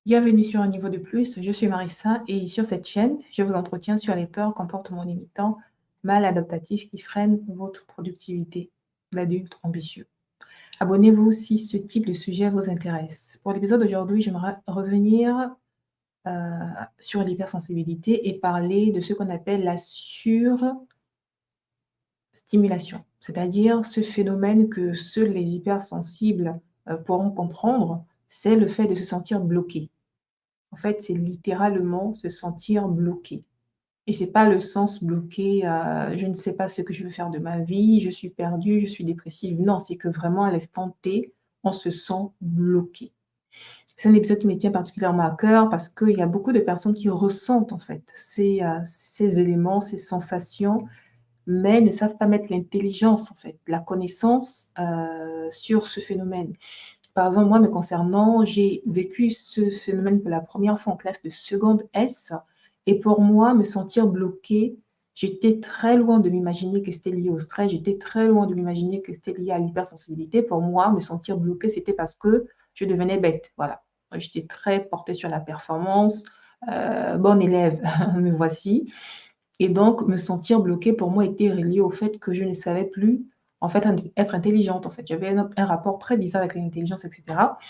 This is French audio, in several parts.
Bienvenue sur un niveau de plus, je suis Marissa et sur cette chaîne, je vous entretiens sur les peurs, comportements limitants, mal adaptatifs qui freinent votre productivité, l'adulte ambitieux. Abonnez-vous si ce type de sujet vous intéresse. Pour l'épisode d'aujourd'hui, j'aimerais revenir sur l'hypersensibilité et parler de ce qu'on appelle la surstimulation, c'est-à-dire ce phénomène que seuls les hypersensibles pourront comprendre, c'est le fait de se sentir bloqué. En fait, c'est littéralement se sentir bloqué et c'est pas le sens bloqué, je ne sais pas ce que je veux faire de ma vie, je suis perdue, je suis dépressive. Non, c'est que vraiment à l'instant T, on se sent bloqué. C'est un épisode qui me tient particulièrement à cœur parce qu'il y a beaucoup de personnes qui ressentent en fait ces éléments, ces sensations, mais ne savent pas mettre l'intelligence en fait, la connaissance, sur ce phénomène. Par exemple, moi, me concernant, j'ai vécu ce phénomène pour la première fois en classe de seconde S et pour moi, me sentir bloquée, j'étais très loin de m'imaginer que c'était lié au stress, j'étais très loin de m'imaginer que c'était lié à l'hypersensibilité. Pour moi, me sentir bloquée, c'était parce que je devenais bête, voilà. J'étais très portée sur la performance, bonne élève, me voici et donc me sentir bloquée pour moi était relié au fait que je ne savais plus, en fait, être intelligente, en fait. J'avais un rapport très bizarre avec l'intelligence et cetera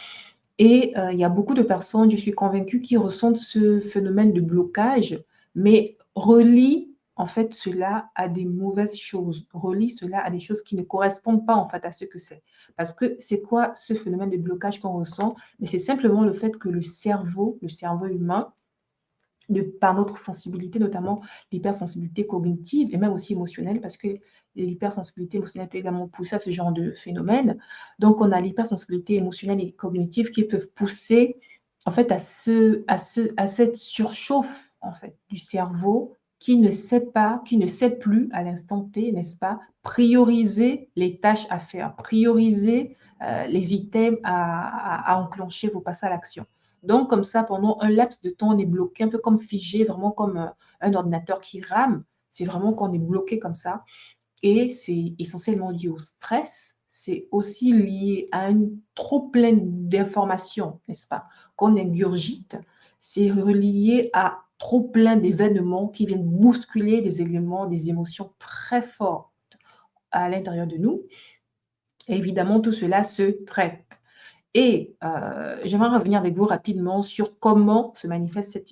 et il y a beaucoup de personnes, je suis convaincue, qui ressentent ce phénomène de blocage, mais relient, en fait, cela à des mauvaises choses, relient cela à des choses qui ne correspondent pas, en fait, à ce que c'est. Parce que c'est quoi ce phénomène de blocage qu'on ressent? Mais c'est simplement le fait que le cerveau humain, par notre sensibilité, notamment l'hypersensibilité cognitive et même aussi émotionnelle, parce que l'hypersensibilité émotionnelle peut également pousser à ce genre de phénomène. Donc, on a l'hypersensibilité émotionnelle et cognitive qui peuvent pousser en fait à cette surchauffe en fait du cerveau qui ne sait pas, qui ne sait plus à l'instant T, n'est-ce pas, prioriser les tâches à faire, prioriser les items à enclencher pour passer à l'action. Donc, comme ça, pendant un laps de temps, on est bloqué, un peu comme figé, vraiment comme un ordinateur qui rame. C'est vraiment qu'on est bloqué comme ça. Et c'est essentiellement lié au stress. C'est aussi lié à un trop plein d'informations, n'est-ce pas, qu'on ingurgite. C'est relié à trop plein d'événements qui viennent bousculer des éléments, des émotions très fortes à l'intérieur de nous. Et évidemment, tout cela se traite. Et j'aimerais revenir avec vous rapidement sur comment se manifeste cette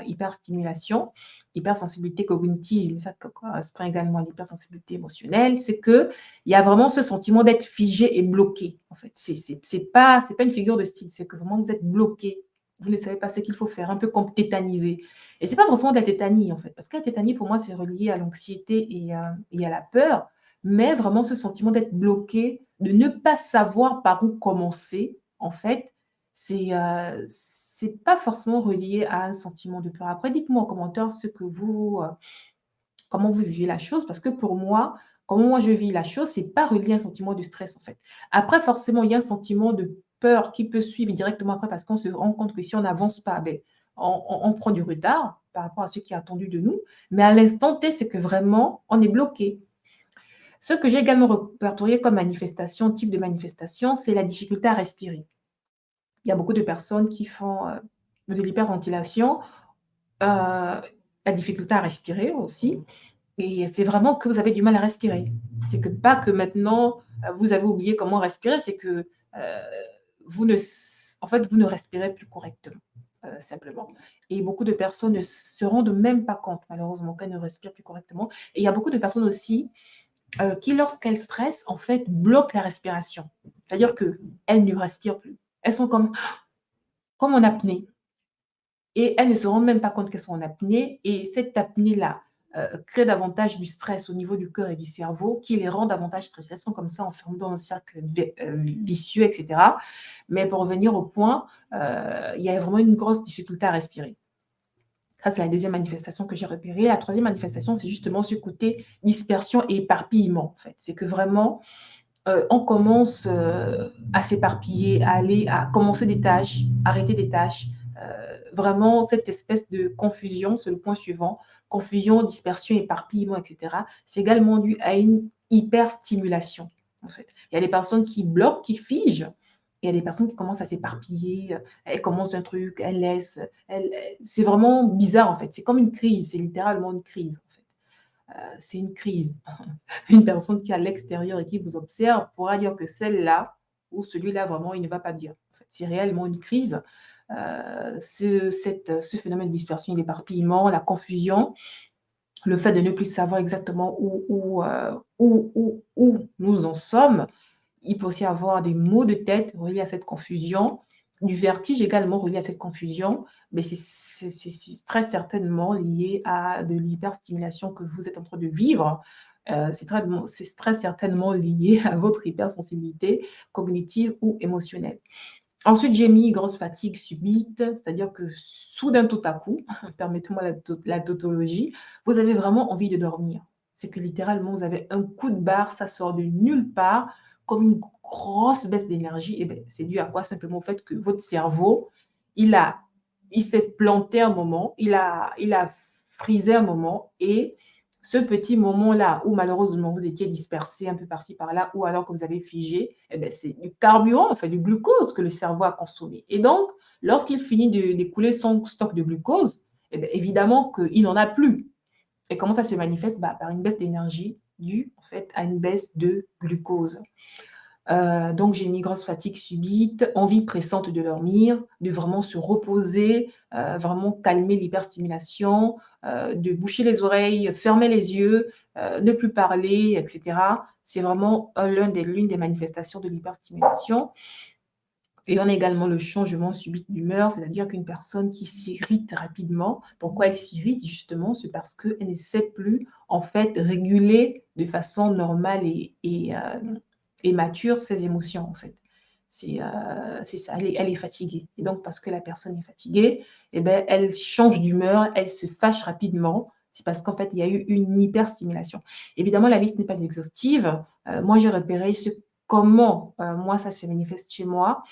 hyperstimulation, hypersensibilité cognitive, mais ça correspond également à l'hypersensibilité émotionnelle. C'est qu'il y a vraiment ce sentiment d'être figé et bloqué, en fait. C'est pas une figure de style, c'est que vraiment vous êtes bloqué. Vous ne savez pas ce qu'il faut faire, un peu comme tétanisé. Et c'est pas forcément de la tétanie, en fait, parce que la tétanie, pour moi, c'est relié à l'anxiété et à la peur, mais vraiment ce sentiment d'être bloqué, de ne pas savoir par où commencer, en fait, c'est pas forcément relié à un sentiment de peur. Après, dites-moi en commentaire ce que vous, comment vous vivez la chose, parce que pour moi, comment moi je vis la chose, c'est pas relié à un sentiment de stress, en fait. Après, forcément, il y a un sentiment de peur qui peut suivre directement après, parce qu'on se rend compte que si on n'avance pas, ben, on prend du retard par rapport à ce qui est attendu de nous. Mais à l'instant T, c'est que vraiment, on est bloqué. Ce que j'ai également répertorié comme manifestation, type de manifestation, c'est la difficulté à respirer. Il y a beaucoup de personnes qui font de l'hyperventilation, la difficulté à respirer aussi. Et c'est vraiment que vous avez du mal à respirer. C'est que pas que maintenant vous avez oublié comment respirer, c'est que vous ne, en fait, vous ne respirez plus correctement, simplement. Et beaucoup de personnes ne se rendent même pas compte, malheureusement, qu'elles ne respirent plus correctement. Et il y a beaucoup de personnes aussi qui, lorsqu'elles stressent, en fait, bloquent la respiration. C'est-à-dire qu'elles ne respirent plus. Elles sont comme en apnée. Et elles ne se rendent même pas compte qu'elles sont en apnée. Et cette apnée-là crée davantage du stress au niveau du cœur et du cerveau qui les rend davantage stressées. Elles sont comme ça enfermées dans un cercle vicieux, etc. Mais pour revenir au point, il y a vraiment une grosse difficulté à respirer. Ça, c'est la deuxième manifestation que j'ai repérée. La troisième manifestation, c'est justement ce côté dispersion et éparpillement. En fait. C'est que vraiment, on commence à s'éparpiller, à commencer des tâches, arrêter des tâches. Vraiment, cette espèce de confusion, c'est le point suivant, confusion, dispersion, éparpillement, etc. C'est également dû à une hyperstimulation. En fait. Il y a des personnes qui bloquent, qui figent, Il y a des personnes qui commencent à s'éparpiller, elles commencent un truc, elles laissent, c'est vraiment bizarre en fait. C'est comme une crise, c'est littéralement une crise en fait. C'est une crise. Une personne qui est à l'extérieur et qui vous observe pourra dire que celle-là ou celui-là vraiment il ne va pas bien. En fait, c'est réellement une crise. Ce phénomène de dispersion et d'éparpillement, la confusion, le fait de ne plus savoir exactement où nous en sommes. Il peut aussi avoir des maux de tête reliés à cette confusion, du vertige également relié à cette confusion, mais c'est très certainement lié à de l'hyperstimulation que vous êtes en train de vivre. C'est très certainement lié à votre hypersensibilité cognitive ou émotionnelle. Ensuite, j'ai mis grosse fatigue subite, c'est-à-dire que soudain, tout à coup, permettez-moi la tautologie, vous avez vraiment envie de dormir. C'est que littéralement, vous avez un coup de barre, ça sort de nulle part, comme une grosse baisse d'énergie. Et ben, c'est dû à quoi? Simplement au fait que votre cerveau, il a, il s'est planté un moment, il a frisé un moment et ce petit moment-là où malheureusement vous étiez dispersé un peu par-ci par-là ou alors que vous avez figé, eh ben, c'est du carburant, en fait, du glucose que le cerveau a consommé. Et donc, lorsqu'il finit d'écouler son stock de glucose, eh ben, évidemment qu'il n'en a plus. Et comment ça se manifeste? Bah, par une baisse d'énergie due en fait, à une baisse de glucose. Donc j'ai une grosse fatigue subite, envie pressante de dormir, de vraiment se reposer, vraiment calmer l'hyperstimulation, de boucher les oreilles, fermer les yeux, ne plus parler et cetera. C'est vraiment l'une des manifestations de l'hyperstimulation et on a également le changement subit d'humeur, c'est-à-dire qu'une personne qui s'irrite rapidement. Pourquoi elle s'irrite? Justement, c'est parce qu'elle ne sait plus, en fait, réguler de façon normale et mature ses émotions, en fait. C'est ça, elle est fatiguée et donc parce que la personne est fatiguée et ben, elle change d'humeur, elle se fâche rapidement. C'est parce qu'en fait, il y a eu une hyperstimulation. Évidemment, la liste n'est pas exhaustive. Moi, j'ai repéré comment, moi, ça se manifeste chez moi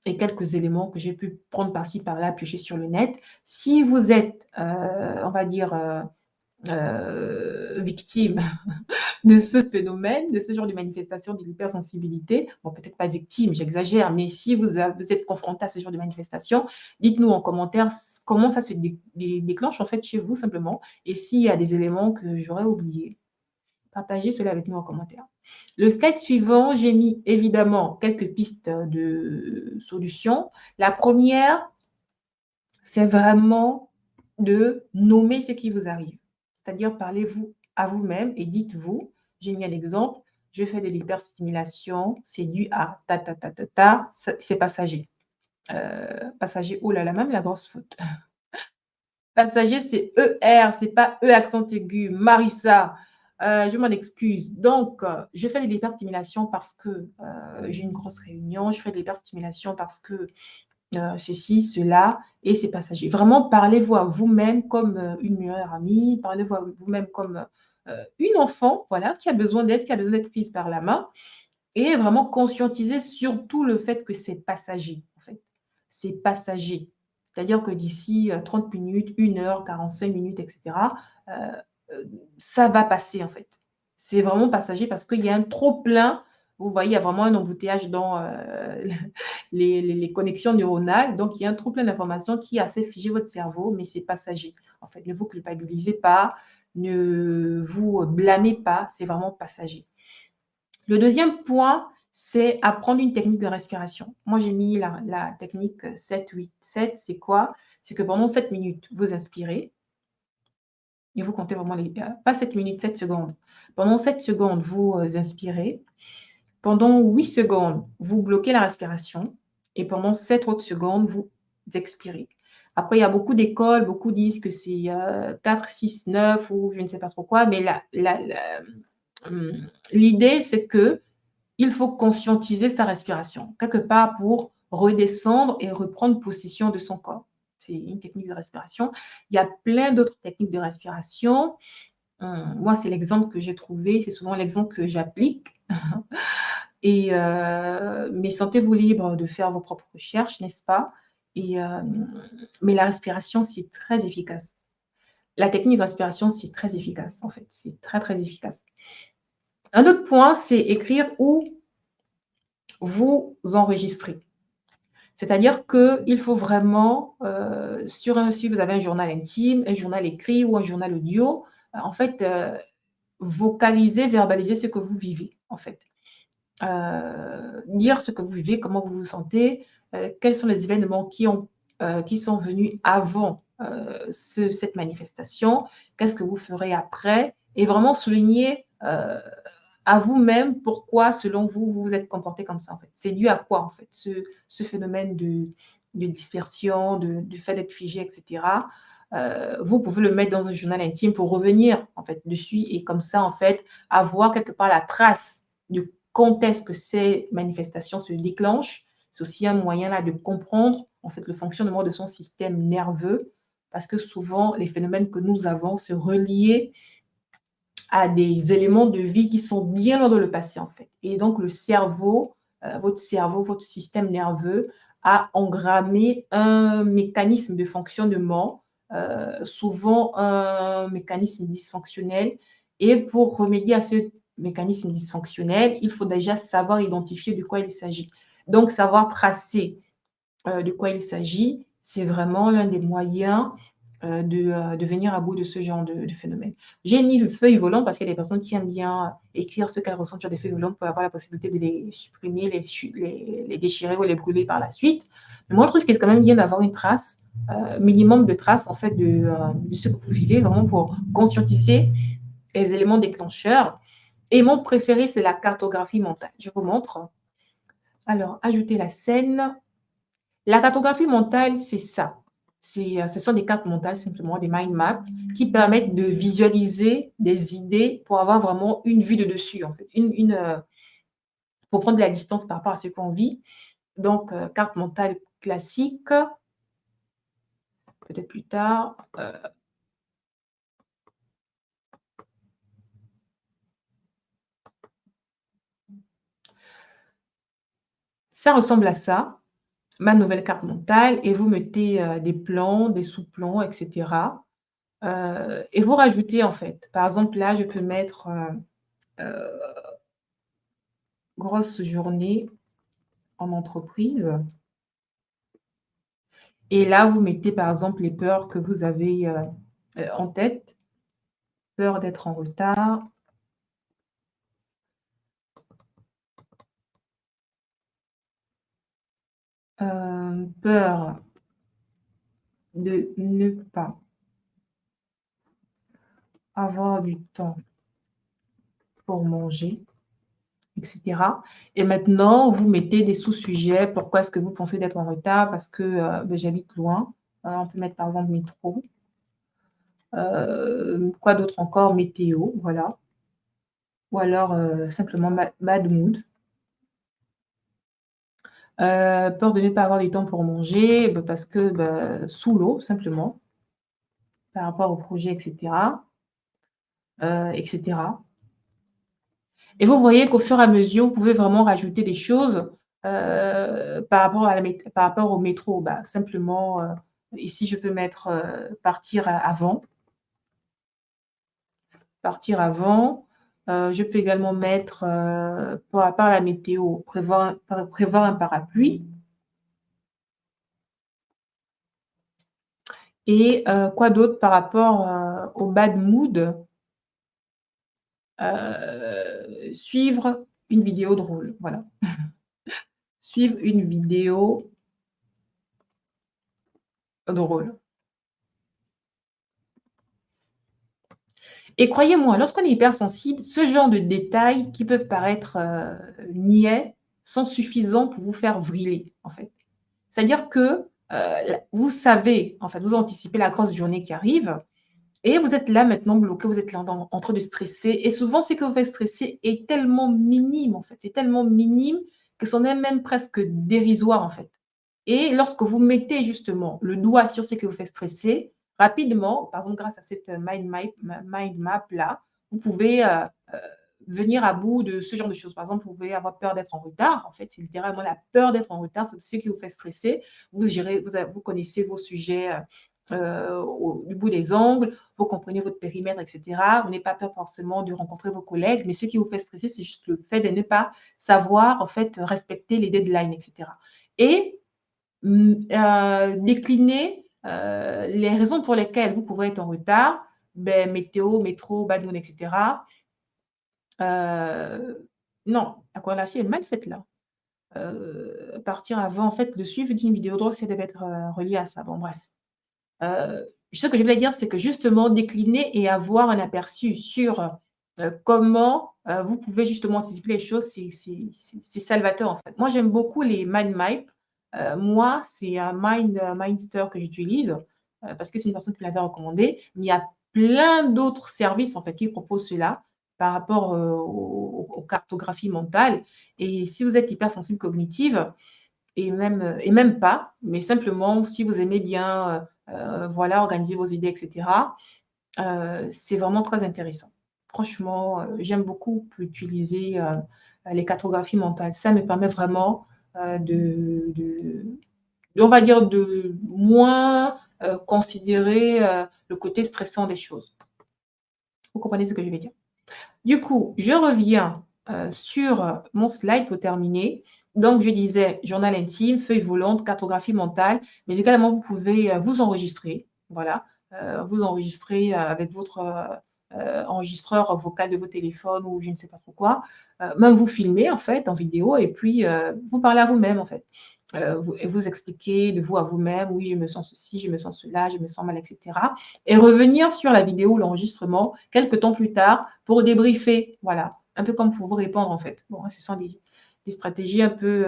et quelques éléments que j'ai pu prendre par-ci par-là, piocher sur le net. Si vous êtes, on va dire, victime de ce phénomène, de ce genre de manifestation de l'hypersensibilité, bon, peut-être pas victime, j'exagère, mais si vous êtes confronté à ce genre de manifestation, dites-nous en commentaire comment ça se déclenche en fait chez vous simplement, et s'il y a des éléments que j'aurais oubliés. Partagez cela avec nous en commentaire. Le slide suivant, j'ai mis évidemment quelques pistes de solutions. La première, c'est vraiment de nommer ce qui vous arrive. C'est-à-dire, parlez-vous à vous-même et dites-vous, j'ai mis un exemple, je fais de l'hyperstimulation, c'est dû à ta, ta, ta, ta, ta, c'est passager. Passager, oh là là, même la grosse faute. Passager, c'est ER, c'est pas E accent aigu. Marissa, je m'en excuse. Donc, je fais de l'hyperstimulation parce que j'ai une grosse réunion. Je fais de l'hyperstimulation parce que ceci, cela, et c'est passager. Vraiment, parlez-vous à vous-même comme une meilleure amie. Parlez-vous à vous-même comme une enfant, voilà, qui a besoin d'aide, qui a besoin d'être prise par la main. Et vraiment conscientiser surtout le fait que c'est passager, en fait. C'est passager. C'est-à-dire que d'ici 30 minutes, 1 heure, 45 minutes, et cetera, ça va passer, en fait. C'est vraiment passager parce qu'il y a un trop-plein. Vous voyez, il y a vraiment un embouteillage dans les connexions neuronales. Donc, il y a un trop-plein d'informations qui a fait figer votre cerveau, mais c'est passager. En fait, ne vous culpabilisez pas, ne vous blâmez pas, c'est vraiment passager. Le deuxième point, c'est apprendre une technique de respiration. Moi, j'ai mis la technique 7-8-7. C'est quoi? C'est que pendant 7 minutes, vous inspirez et vous comptez vraiment pas 7 minutes, 7 secondes. Pendant 7 secondes, vous inspirez. Pendant 8 secondes, vous bloquez la respiration et pendant 7 autres secondes, vous expirez. Après, il y a beaucoup d'écoles, beaucoup disent que c'est 4, 6, 9 ou je ne sais pas trop quoi, mais l'idée, c'est que il faut conscientiser sa respiration, quelque part pour redescendre et reprendre possession de son corps. C'est une technique de respiration. Il y a plein d'autres techniques de respiration. Moi, c'est l'exemple que j'ai trouvé, c'est souvent l'exemple que j'applique. Et mais sentez-vous libre de faire vos propres recherches, n'est-ce pas? Et mais la respiration, c'est très efficace. La technique de respiration, c'est très efficace, en fait. C'est très, très efficace. Un autre point, c'est écrire où vous enregistrez. C'est-à-dire qu'il faut vraiment, si vous avez un journal intime, un journal écrit ou un journal audio, en fait, vocaliser, verbaliser ce que vous vivez, en fait. Dire ce que vous vivez, comment vous vous sentez, quels sont les événements qui sont venus avant, cette manifestation, qu'est-ce que vous ferez après et vraiment souligner, à vous-même pourquoi, selon vous, vous vous êtes comporté comme ça, en fait. C'est dû à quoi, en fait, ce phénomène de dispersion, du fait d'être figé et cetera. Vous pouvez le mettre dans un journal intime pour revenir, en fait, dessus et comme ça, en fait, avoir quelque part la trace de quand est-ce que ces manifestations se déclenchent. C'est aussi un moyen là de comprendre, en fait, le fonctionnement de son système nerveux parce que souvent, les phénomènes que nous avons se relient à des éléments de vie qui sont bien loin dans le passé, en fait. Et donc le cerveau, votre système nerveux a engrammé un mécanisme de fonctionnement, souvent un mécanisme dysfonctionnel et pour remédier à ce mécanisme dysfonctionnel, il faut déjà savoir identifier de quoi il s'agit. Donc savoir tracer de quoi il s'agit, c'est vraiment l'un des moyens, de venir à bout de ce genre de phénomène. J'ai mis le feuille volant parce qu'il y a des personnes qui aiment bien écrire ce qu'elles ressentent sur des feuilles volantes pour avoir la possibilité de les supprimer, les déchirer ou les brûler par la suite. Mais moi, je trouve que c'est quand même bien d'avoir une trace, minimum de traces en fait de ce que vous vivez, vraiment pour conscientiser les éléments déclencheurs. Et mon préféré, c'est la cartographie mentale. Je vous montre. Alors, ajouter la scène. La cartographie mentale, c'est ça. Ce sont des cartes mentales, simplement des mind maps, qui permettent de visualiser des idées pour avoir vraiment une vue de dessus, en fait, pour prendre de la distance par rapport à ce qu'on vit. Donc, carte mentale classique, peut-être plus tard. Ça ressemble à ça, ma nouvelle carte mentale, et vous mettez des plans, des sous-plans, etc. Et vous rajoutez, en fait. Par exemple, là, je peux mettre euh, grosse journée en entreprise. Et là, vous mettez par exemple les peurs que vous avez en tête. Peur d'être en retard, peur de ne pas avoir du temps pour manger, etc. Et maintenant, vous mettez des sous-sujets. Pourquoi est-ce que vous pensez d'être en retard? Parce que ben, j'habite loin. On peut mettre par exemple métro. Quoi d'autre encore? Météo, voilà. Ou alors simplement bad mood. Peur de ne pas avoir du temps pour manger, bah, parce que, bah, sous l'eau simplement, par rapport au projet et cetera. Et vous voyez qu'au fur et à mesure, vous pouvez vraiment rajouter des choses, par rapport au métro. Bah, simplement, ici je peux mettre, partir avant. Je peux également mettre, par rapport à la météo, prévoir un parapluie et quoi d'autre par rapport, au bad mood? Suivre une vidéo drôle, voilà. Suivre une vidéo drôle. Et croyez-moi, lorsqu'on est hypersensible, ce genre de détails qui peuvent paraître, niais, sont suffisants pour vous faire vriller, en fait. C'est-à-dire que, la vous savez, en fait, vous anticipez la grosse journée qui arrive et vous êtes là maintenant bloqué, vous êtes là en train de stresser et souvent ce que vous fait stresser est tellement minime, en fait. C'est tellement minime que c'en est même presque dérisoire, en fait. Et lorsque vous mettez justement le doigt sur ce qui vous fait stresser, rapidement, par exemple grâce à cette mind map là, vous pouvez, venir à bout de ce genre de choses. Par exemple, vous pouvez avoir peur d'être en retard. En fait, c'est littéralement la peur d'être en retard, c'est ce qui vous fait stresser. Vous connaissez vos sujets, du bout des ongles, vous comprenez votre périmètre et cetera. Vous n'avez pas peur forcément de rencontrer vos collègues, mais ce qui vous fait stresser, c'est juste le fait de ne pas savoir, en fait, respecter les deadlines et cetera. Et Décliner, les raisons pour lesquelles vous pouvez être en retard, ben, météo, métro, bad mood et cetera. Non, la corrélation est mal faite là. Partir avant, en fait, le suivi d'une vidéo drôle, ça devait être, relié à ça. Bon bref. Ce que je voulais dire, c'est que justement décliner et avoir un aperçu sur, comment, vous pouvez justement anticiper les choses, c'est salvateur, en fait. Moi, j'aime beaucoup les mind maps. Moi, c'est un Mindster que j'utilise, parce que c'est une personne qui me l'avait recommandé. Mais il y a plein d'autres services, en fait, qui proposent cela par rapport, aux cartographies mentales et si vous êtes hypersensible cognitive, et même pas, mais simplement si vous aimez bien, voilà, organiser vos idées et cetera, c'est vraiment très intéressant. Franchement, j'aime beaucoup utiliser, les cartographies mentales. Ça me permet vraiment, on va dire de moins, considérer, le côté stressant des choses. Vous comprenez ce que je veux dire? Du coup, je reviens, sur, mon slide pour terminer. Donc je disais journal intime, feuille volante, cartographie mentale, mais également vous pouvez, vous enregistrer, voilà, vous enregistrer, avec votre, enregistreur vocal de vos téléphones ou je ne sais pas trop quoi, même vous filmer en fait en vidéo et puis, vous parlez à vous-même en fait. Vous expliquer de vous à vous-même: «Oui, je me sens ceci, je me sens cela, je me sens mal» et cetera et revenir sur la vidéo ou l'enregistrement quelque temps plus tard pour débriefer, voilà, un peu comme pour vous répondre en fait. Bon, ce sont des stratégies un peu,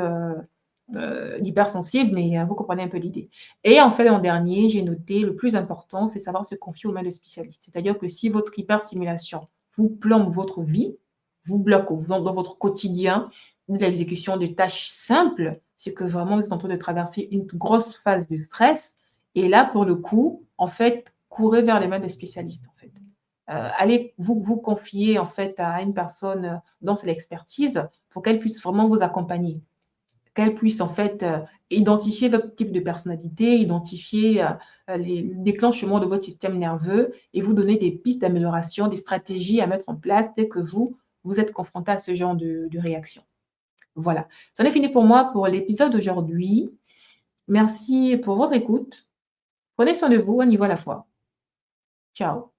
d'hypersensibles, mais vous comprenez un peu l'idée et en fait, en dernier, j'ai noté le plus important, c'est savoir se confier aux mains de spécialistes. C'est-à-dire que si votre hyperstimulation vous plombe votre vie, vous bloque dans votre quotidien de l'exécution de tâches simples, c'est que vraiment vous êtes en train de traverser une grosse phase de stress et là, pour le coup, en fait, courez vers les mains des spécialistes, en fait. Allez vous confier, en fait, à une personne, dont c'est l'expertise pour qu'elle puisse vraiment vous accompagner. Qu'elle puisse, en fait, identifier votre type de personnalité, identifier, les déclenchements de votre système nerveux et vous donner des pistes d'amélioration, des stratégies à mettre en place dès que vous êtes confronté à ce genre de réaction. Voilà, c'en est fini pour moi pour l'épisode d'aujourd'hui. Merci pour votre écoute. Prenez soin de vous, à niveau à la fois. Ciao.